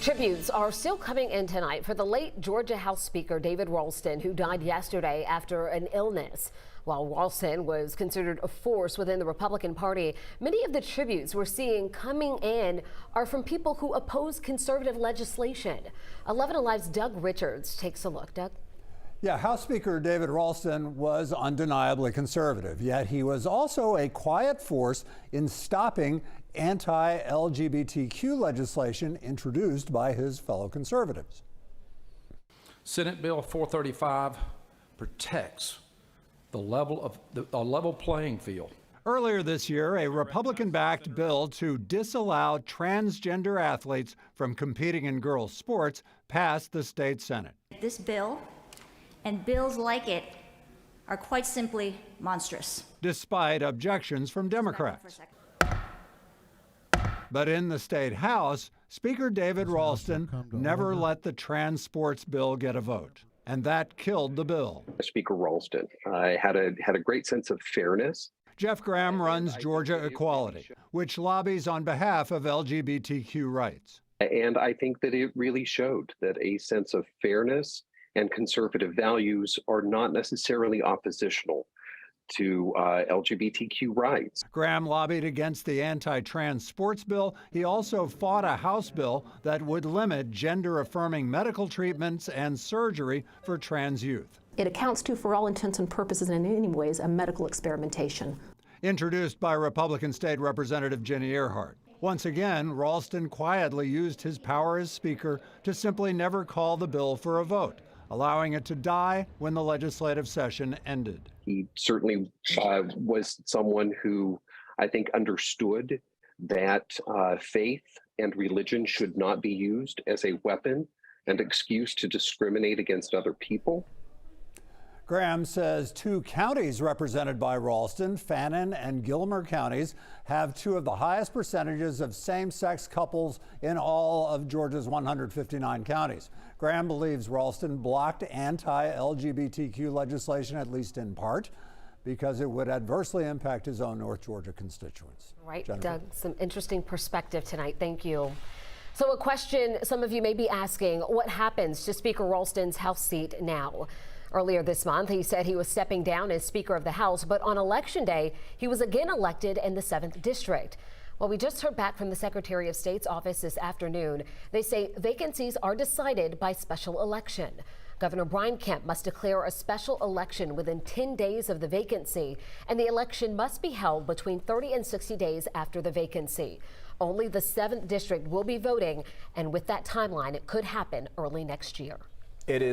Tributes are still coming in tonight for the late Georgia House Speaker David Ralston, who died yesterday after an illness. While Ralston was considered a force within the Republican Party, many of the tributes we're seeing coming in are from people who oppose conservative legislation. 11 Alive's Doug Richards takes a look. Doug? Yeah, House Speaker David Ralston was undeniably conservative, yet he was also a quiet force in stopping anti-LGBTQ legislation introduced by his fellow conservatives. Senate Bill 435 protects a level playing field. Earlier this year, a Republican-backed bill to disallow transgender athletes from competing in girls' sports passed the state Senate. This bill and bills like it are quite simply monstrous, despite objections from Democrats. But in the state House, Speaker David Ralston never let the trans sports bill get a vote, and that killed the bill. Speaker Ralston had a great sense of fairness. Jeff Graham runs Georgia Equality, which lobbies on behalf of LGBTQ rights. And I think that it really showed that a sense of fairness and conservative values are not necessarily oppositional to LGBTQ rights. Graham lobbied against the anti-trans sports bill. He also fought a House bill that would limit gender-affirming medical treatments and surgery for trans youth. It accounts to, for all intents and purposes and in many ways, a medical experimentation. Introduced by Republican State Representative Ginny Earhart. Once again, Ralston quietly used his power as Speaker to simply never call the bill for a vote, allowing it to die when the legislative session ended. He certainly was someone who I think understood that faith and religion should not be used as a weapon and excuse to discriminate against other people. Graham says 2 counties represented by Ralston, Fannin and Gilmer counties, have 2 of the highest percentages of same-sex couples in all of Georgia's 159 counties. Graham believes Ralston blocked anti-LGBTQ legislation, at least in part, because it would adversely impact his own North Georgia constituents. Right, Jennifer. Doug, some interesting perspective tonight. Thank you. So a question some of you may be asking, what happens to Speaker Ralston's House seat now? Earlier this month, he said he was stepping down as Speaker of the House, but on Election Day, he was again elected in the 7th District. Well, we just heard back from the Secretary of State's office this afternoon. They say vacancies are decided by special election. Governor Brian Kemp must declare a special election within 10 days of the vacancy, and the election must be held between 30 and 60 days after the vacancy. Only the 7th District will be voting, and with that timeline, it could happen early next year. It is